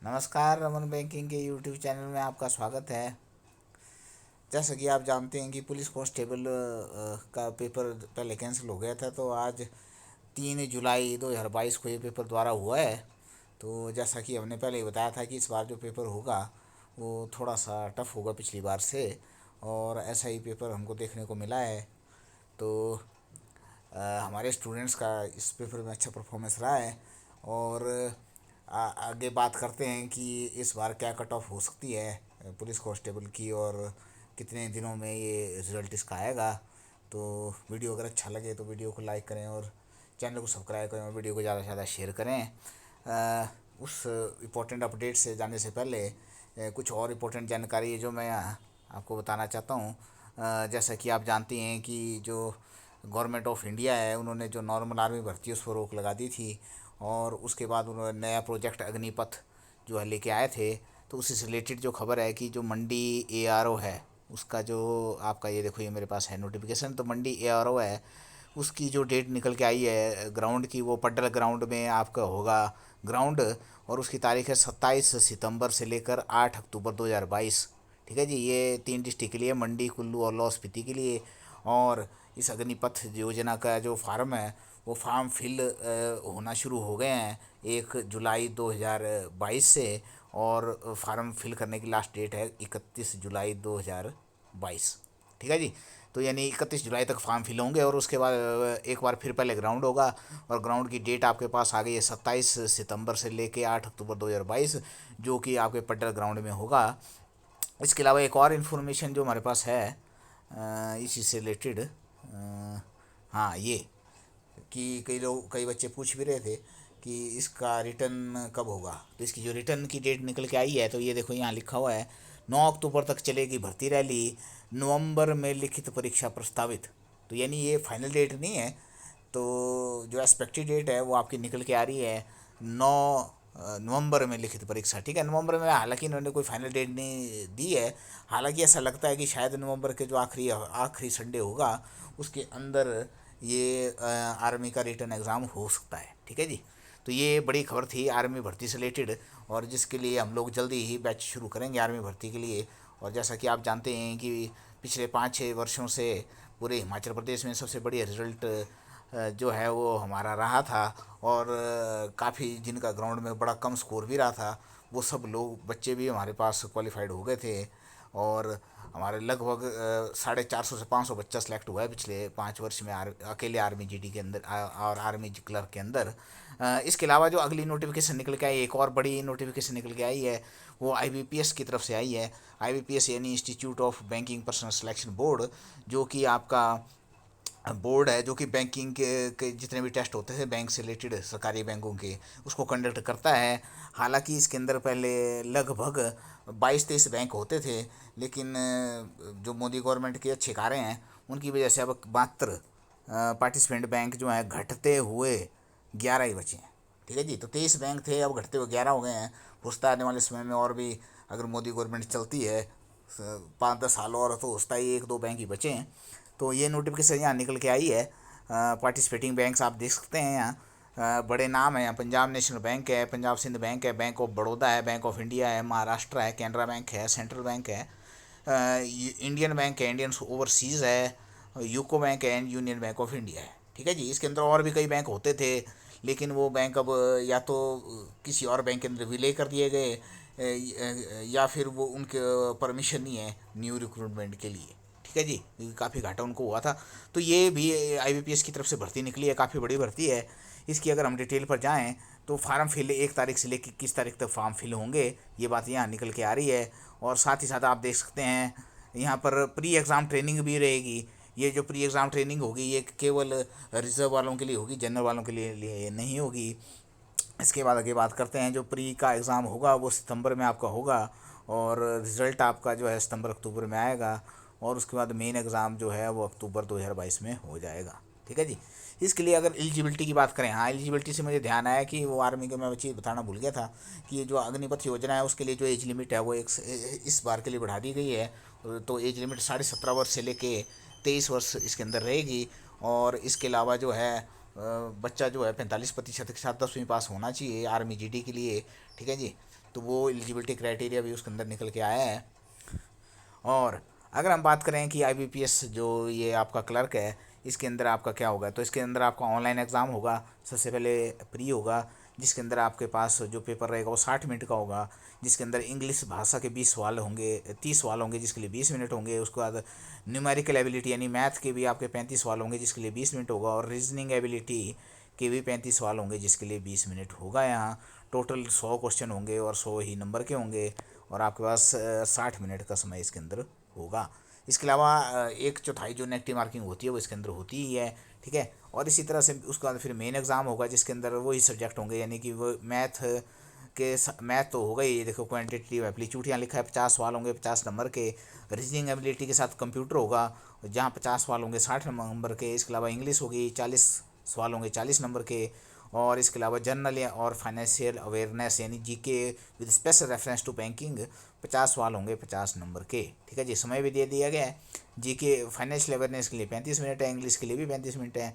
नमस्कार, रमन बैंकिंग के YouTube channel में आपका स्वागत है। जैसा कि आप जानते हैं कि पुलिस कांस्टेबल का पेपर पहले कैंसिल हो गया था, तो आज 3 जुलाई 2022 को ये पेपर दोबारा हुआ है। तो जैसा कि हमने पहले ही बताया था कि इस बार जो पेपर होगा वो थोड़ा सा टफ होगा पिछली बार से, और ऐसा ही पेपर हमको देखने को मिला है। तो हमारे स्टूडेंट्स का इस पेपर में अच्छा परफॉर्मेंस रहा है। और आगे बात करते हैं कि इस बार क्या कट ऑफ हो सकती है पुलिस कांस्टेबल की, और कितने दिनों में ये रिज़ल्ट इसका आएगा। तो वीडियो अगर अच्छा लगे तो वीडियो को लाइक करें और चैनल को सब्सक्राइब करें और वीडियो को ज़्यादा से ज़्यादा शेयर करें। उस इम्पोर्टेंट अपडेट से जाने से पहले कुछ और इम्पोर्टेंट जानकारी है जो मैं आपको बताना चाहता हूँ। जैसा कि आप जानते हैं कि जो गवर्नमेंट ऑफ इंडिया है, उन्होंने जो नॉर्मल आर्मी भर्ती है उस पर रोक लगा दी थी, और उसके बाद उन्होंने नया प्रोजेक्ट अग्निपथ जो है लेके आए थे। तो उससे रिलेटेड जो खबर है कि जो मंडी एआरओ है उसका जो आपका, ये देखो ये मेरे पास है नोटिफिकेशन, तो मंडी एआरओ है उसकी जो डेट निकल के आई है ग्राउंड की, वो पड्डल ग्राउंड में आपका होगा ग्राउंड। और उसकी तारीख है 27 सितंबर से लेकर 8 अक्टूबर 2022। ठीक है जी, ये 3 डिस्ट्रिक्ट के लिए, मंडी, कुल्लू और लाहौल स्पीति के लिए। और इस अग्निपथ योजना का जो फार्म है वो फार्म फिल होना शुरू हो गए हैं 1 जुलाई 2022 से। और फार्म फिल करने की लास्ट डेट है 31 जुलाई 2022। ठीक है जी। तो यानी 31 जुलाई तक फॉर्म फिल होंगे, और उसके बाद एक बार फिर पहले ग्राउंड होगा। और ग्राउंड की डेट आपके पास आ गई है 27 सितंबर से लेके 8 अक्टूबर 2022, जो कि आपके पड्डल ग्राउंड में होगा। इसके अलावा एक और इन्फॉर्मेशन जो हमारे पास है इसी से रिलेटेड, हाँ ये, कि कई बच्चे पूछ भी रहे थे कि इसका रिटर्न कब होगा। तो इसकी जो रिटर्न की डेट निकल के आई है, तो ये देखो यहाँ लिखा हुआ है 9 अक्टूबर तक चलेगी भर्ती रैली, नवंबर में लिखित परीक्षा प्रस्तावित। तो यानी ये फाइनल डेट नहीं है। तो जो एक्सपेक्टेड डेट है वो आपकी निकल के आ रही है 9 नवंबर में लिखित परीक्षा। ठीक है, नवंबर में, हालांकि इन्होंने कोई फाइनल डेट नहीं दी है। हालांकि ऐसा लगता है कि शायद नवंबर के जो आखिरी आखिरी संडे होगा उसके अंदर ये आर्मी का रिटर्न एग्ज़ाम हो सकता है। ठीक है जी। तो ये बड़ी खबर थी आर्मी भर्ती से रिलेटेड, और जिसके लिए हम लोग जल्दी ही बैच शुरू करेंगे आर्मी भर्ती के लिए। और जैसा कि आप जानते हैं कि पिछले 5-6 वर्षों से पूरे हिमाचल प्रदेश में सबसे बढ़िया रिजल्ट जो है वो हमारा रहा था। और काफ़ी जिनका ग्राउंड में बड़ा कम स्कोर भी रहा था, वो सब लोग बच्चे भी हमारे पास क्वालिफाइड हो गए थे। और हमारे लगभग 450 से 500 बच्चा सेलेक्ट हुआ है पिछले 5 वर्ष में अकेले आर्मी जीडी के अंदर और आर्मी क्लर्क के अंदर। इसके अलावा जो अगली नोटिफिकेशन निकल के आई, एक और बड़ी नोटिफिकेशन निकल के आई है, वो आईबीपीएस की तरफ से आई है। आईबीपीएस यानी institute of banking personal selection board, जो कि आपका बोर्ड है जो कि बैंकिंग के जितने भी टेस्ट होते थे बैंक से रिलेटेड सरकारी बैंकों के, उसको कंडक्ट करता है। हालांकि इसके अंदर पहले लगभग 22-23 बैंक होते थे, लेकिन जो मोदी गवर्नमेंट के अच्छे कार्य हैं उनकी वजह से अब मात्र पार्टिसिपेंट बैंक जो हैं घटते हुए 11 ही बचे हैं। ठीक है जी। तो 23 बैंक थे, अब घटते हुए 11 हो गए हैं। हो सकता है आने वाले समय में और भी, अगर मोदी गवर्नमेंट चलती है 5-10 साल और, तो हो सकता है 1-2 बैंक ही बचे हैं। तो ये नोटिफिकेशन यहाँ निकल के आई है। पार्टिसिपेटिंग बैंक्स आप देख सकते हैं यहाँ, बड़े नाम हैं यहाँ, पंजाब नेशनल बैंक है, पंजाब सिंध बैंक है, बैंक ऑफ बड़ौदा है, बैंक ऑफ इंडिया है, महाराष्ट्र है, कैनरा बैंक है, सेंट्रल बैंक है, इंडियन बैंक है, इंडियन ओवरसीज़ है, यूको बैंक है, and union bank of India है। ठीक है जी। इसके अंदर और भी कई बैंक होते थे, लेकिन वो बैंक अब या तो किसी और बैंक के अंदर विलय कर दिए गए, या फिर वो उनके परमिशन नहीं है न्यू रिक्रूटमेंट के लिए। ठीक है जी, क्योंकि काफ़ी घाटा उनको हुआ था। तो ये भी आईबीपीएस की तरफ से भर्ती निकली है, काफ़ी बड़ी भर्ती है। इसकी अगर हम डिटेल पर जाएँ तो फार्म फिल 1 तारीख से लेकर 21 तारीख तक फॉर्म फिल होंगे, ये बात यहाँ निकल के आ रही है। और साथ ही साथ आप देख सकते हैं यहाँ पर प्री एग्ज़ाम ट्रेनिंग भी रहेगी। ये जो प्री एग्ज़ाम ट्रेनिंग होगी ये केवल रिजर्व वालों के लिए होगी, जनरल वालों के लिए नहीं होगी। इसके बाद आगे बात करते हैं, जो प्री का एग्ज़ाम होगा वो सितंबर में आपका होगा, और रिज़ल्ट आपका जो है सितंबर अक्टूबर में आएगा। और उसके बाद मेन एग्ज़ाम जो है वो अक्टूबर 2022 में हो जाएगा। ठीक है जी। इसके लिए अगर एलिजिबिलिटी की बात करें, हाँ एलिजिबिलिटी से मुझे ध्यान आया कि वो आर्मी का मैं चीज़ बताना भूल गया था कि ये जो अग्निपथ योजना है उसके लिए जो एज लिमिट है वो इस बार के लिए बढ़ा दी गई है। तो एज लिमिट 17.5 वर्ष से लेके 23 वर्ष इसके अंदर रहेगी। और इसके अलावा जो है बच्चा जो है 45% के साथ 10वीं पास होना चाहिए आर्मी जीडी के लिए। ठीक है जी। तो वो एलिजिबिलिटी क्राइटेरिया भी उसके अंदर निकल के आया है। और अगर हम बात करें कि आईबीपीएस जो ये आपका क्लर्क है, इसके अंदर आपका क्या होगा, तो इसके अंदर आपका ऑनलाइन एग्ज़ाम होगा। सबसे पहले प्री होगा, जिसके अंदर आपके पास जो पेपर रहेगा वो 60 मिनट का होगा, जिसके अंदर इंग्लिश भाषा के 20 सवाल होंगे, 30 सवाल होंगे जिसके लिए 20 मिनट होंगे। उसके बाद न्यूमेरिकल एबिलिटी यानी मैथ के भी आपके 35 सवाल होंगे जिसके लिए 20 मिनट होगा, और रीजनिंग एबिलिटी के भी 35 सवाल होंगे जिसके लिए 20 मिनट होगा। यहाँ टोटल 100 क्वेश्चन होंगे और 100 ही नंबर के होंगे, और आपके पास 60 मिनट का समय इसके अंदर होगा। इसके अलावा 1/4 जो नेगेटिव मार्किंग होती है वो इसके अंदर होती ही है, ठीक है। और इसी तरह से उसके बाद फिर मेन एग्ज़ाम होगा जिसके अंदर वही सब्जेक्ट होंगे, यानी कि वो मैथ तो होगा ही। देखो क्वांटिटेटिव एप्लीट्यूड यहाँ लिखा है, 50 सवाल होंगे 50 नंबर के। रीजनिंग एबिलिटी के साथ कंप्यूटर होगा जहाँ 50 सवाल होंगे 60 नंबर के। इसके अलावा इंग्लिश होगी, 40 सवाल होंगे 40 नंबर के। और इसके अलावा जनरल और फाइनेंशियल अवेयरनेस यानी GK with special reference to banking 50 सवाल होंगे 50 नंबर के, ठीक है जी। समय भी दे दिया गया है। जीके फाइनेंशियल अवेयरनेस के लिए 35 मिनट है, इंग्लिश के लिए भी 35 मिनट है,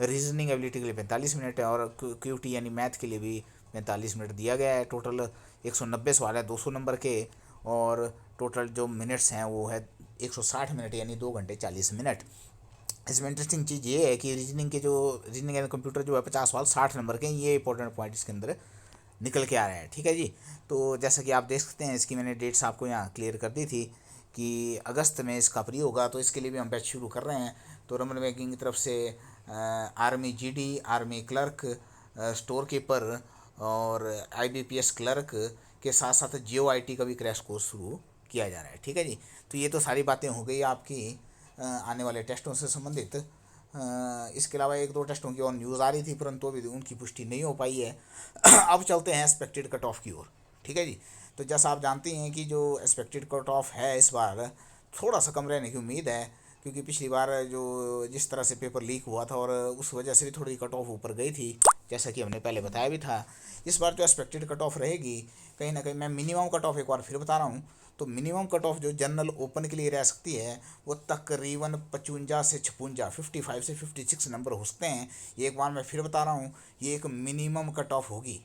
रीजनिंग एबिलिटी के लिए 45 मिनट है, और क्यूटी यानी मैथ के लिए भी 45 मिनट दिया गया है। टोटल 190 सवाल है 200 नंबर के, और टोटल जो मिनट्स हैं वो है 160 मिनट यानी 2 घंटे 40 मिनट। इसमें इंटरेस्टिंग चीज़ ये है कि रीजनिंग एंड कंप्यूटर जो है 50 सवाल 60 नंबर के, ये इंपॉर्टेंट पॉइंट इसके अंदर निकल के आ रहा है, ठीक है जी। तो जैसा कि आप देख सकते हैं, इसकी मैंने डेट्स आपको यहाँ क्लियर कर दी थी कि अगस्त में इसका प्री होगा, तो इसके लिए भी हम बैच शुरू कर रहे हैं। तो रमन बैंकिंग की तरफ से army GD, army clerk, store keeper और आईबीपीएस क्लर्क के साथ साथ जियो आईटी का भी क्रैश कोर्स शुरू किया जा रहा है, ठीक है जी। तो ये तो सारी बातें हो गई आपकी आने वाले टेस्टों से संबंधित। इसके अलावा 1-2 टेस्टों की और न्यूज़ आ रही थी, परंतु अभी उनकी पुष्टि नहीं हो पाई है। अब चलते हैं एक्सपेक्टेड कट ऑफ की ओर, ठीक है जी। तो जैसा आप जानते हैं कि जो एक्सपेक्टेड कट ऑफ है इस बार थोड़ा सा कम रहने की उम्मीद है, क्योंकि पिछली बार जो जिस तरह से पेपर लीक हुआ था और उस वजह से भी थोड़ी कट ऑफ ऊपर गई थी, जैसा कि हमने पहले बताया भी था। इस बार जो एक्सपेक्टेड कट ऑफ रहेगी, कहीं ना कहीं मैं मिनिमम कट ऑफ एक बार फिर बता रहा हूँ, तो मिनिमम कट ऑफ जो जनरल ओपन के लिए रह सकती है वो तकरीबन 55 से 56, 55 से 56 नंबर हो सकते हैं। ये एक बार मैं फिर बता रहा हूँ, ये एक मिनिमम कट ऑफ होगी,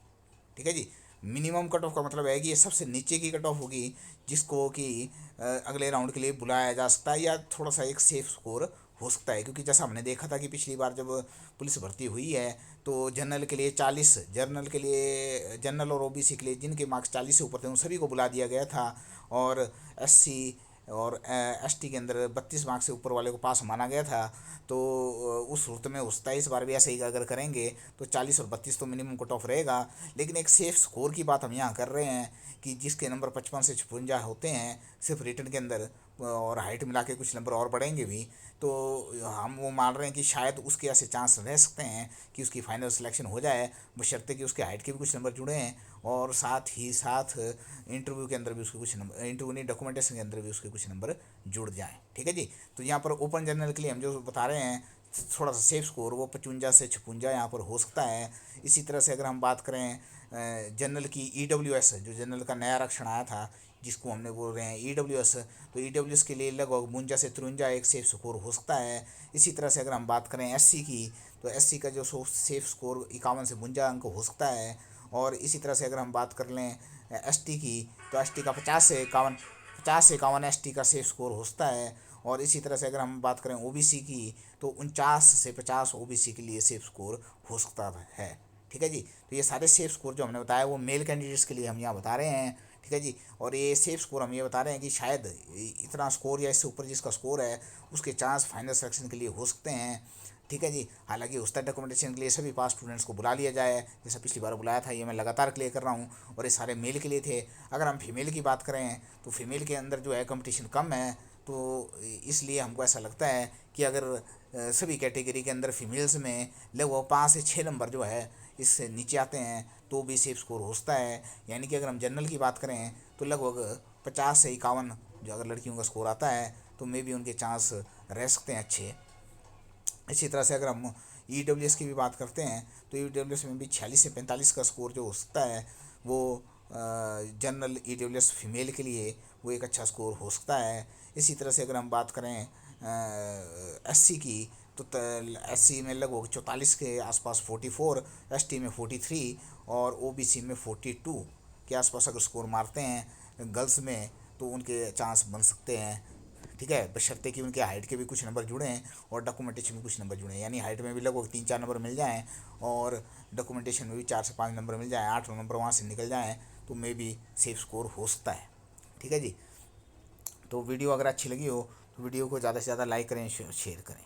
ठीक है जी। मिनिमम कट ऑफ का मतलब है कि ये सबसे नीचे की कट ऑफ होगी जिसको कि अगले राउंड के लिए बुलाया जा सकता है, या थोड़ा सा एक सेफ स्कोर हो सकता है। क्योंकि जैसा हमने देखा था कि पिछली बार जब पुलिस भर्ती हुई है तो जनरल के लिए 40, जनरल और ओबीसी के लिए जिनके मार्क्स 40 से ऊपर थे उन सभी को बुला दिया गया था, और एससी और एसटी के अंदर 32 मार्क्स से ऊपर वाले को पास माना गया था। तो उस सूरत में होता है इस बार भी ऐसे ही अगर करेंगे तो 40 और 32 तो मिनिमम कट ऑफ रहेगा। लेकिन एक सेफ स्कोर की बात हम यहाँ कर रहे हैं कि जिसके नंबर 55 से 56 होते हैं सिर्फ रिटर्न के अंदर, और हाइट मिला के कुछ नंबर और बढ़ेंगे भी, तो हम वो मान रहे हैं कि शायद उसके ऐसे चांस रह सकते हैं कि उसकी फाइनल सिलेक्शन हो जाए, बशर्ते कि उसके हाइट के भी कुछ नंबर जुड़े हैं, और साथ ही साथ इंटरव्यू के अंदर भी उसके कुछ नंबर, इंटरव्यू नहीं डॉक्यूमेंटेशन के अंदर भी उसके कुछ नंबर जुड़ जाएँ, ठीक है जी। तो यहाँ पर ओपन जनरल के लिए हम जो बता रहे हैं थोड़ा सा सेफ स्कोर वो 55 से 56 यहाँ पर हो सकता है। इसी तरह से अगर हम बात करें जनरल की ईडब्ल्यूएस, जो जनरल का नया आरक्षण आया था जिसको हमने बोल रहे हैं ईडब्ल्यूएस, तो ईडब्ल्यूएस के लिए लगभग 52 से 53 एक सेफ स्कोर हो सकता है। इसी तरह से अगर हम बात करें एससी की, तो एससी का जो सेफ स्कोर 51 से 52 अंक हो सकता है। और इसी तरह से अगर हम बात कर लें एसटी की, तो एसटी का 50 से 51 एसटी का सेफ स्कोर हो सकता है। और इसी तरह से अगर हम बात करें ओबीसी की, तो 49 से 50 ओबीसी के लिए सेफ स्कोर हो सकता है, ठीक है जी। तो ये सारे सेफ स्कोर जो हमने बताया वो मेल कैंडिडेट्स के लिए हम यहाँ बता रहे हैं, ठीक है जी। और ये सेफ स्कोर हम ये बता रहे हैं कि शायद इतना स्कोर या इससे ऊपर जिसका स्कोर है उसके चांस फाइनल सिलेक्शन के लिए हो सकते हैं, ठीक है जी। हालांकि उस डॉक्यूमेंटेशन के लिए सभी पास स्टूडेंट्स को बुला लिया जाए, जैसा पिछली बार बुलाया था, ये मैं लगातार क्लियर कर रहा हूँ, और ये सारे मेल के लिए थे। अगर हम फीमेल की बात करें तो फीमेल के अंदर जो है कंपटीशन कम है, तो इसलिए हमको ऐसा लगता है कि अगर सभी कैटेगरी के अंदर फीमेल्स में लगभग 5 से 6 नंबर जो है इससे नीचे आते हैं तो भी सेफ स्कोर हो सकता है। यानी कि अगर हम जनरल की बात करें तो लगभग 50 से 51 जो अगर लड़कियों का स्कोर आता है तो मे भी उनके चांस रह सकते हैं अच्छे। इसी तरह से अगर हम ईडब्ल्यूएस की भी बात करते हैं तो ईडब्ल्यूएस में भी 46 से 45 का स्कोर जो हो सकता है वो जनरल ईडब्ल्यूएस फीमेल के लिए वो एक अच्छा स्कोर हो सकता है। इसी तरह से अगर हम बात करें एससी की, तो एससी में लगभग 44 के आसपास 44, एसटी में 43 और ओबीसी में 42, के आसपास अगर स्कोर मारते हैं गर्ल्स में तो उनके चांस बन सकते हैं। ठीक है, बशर्ते कि उनके हाइट के भी कुछ नंबर जुड़े हैं और डॉक्यूमेंटेशन में कुछ नंबर जुड़े हैं, यानी हाइट में भी लगभग 3-4 नंबर मिल जाएँ और डॉक्यूमेंटेशन में भी 4 से 5 नंबर मिल जाएँ, 8 नंबर वहाँ से निकल जाएँ, तो मे भी सेफ स्कोर हो सकता है। ठीक है जी। तो वीडियो अगर अच्छी लगी हो तो वीडियो को ज़्यादा से ज़्यादा लाइक करें, शेयर करें।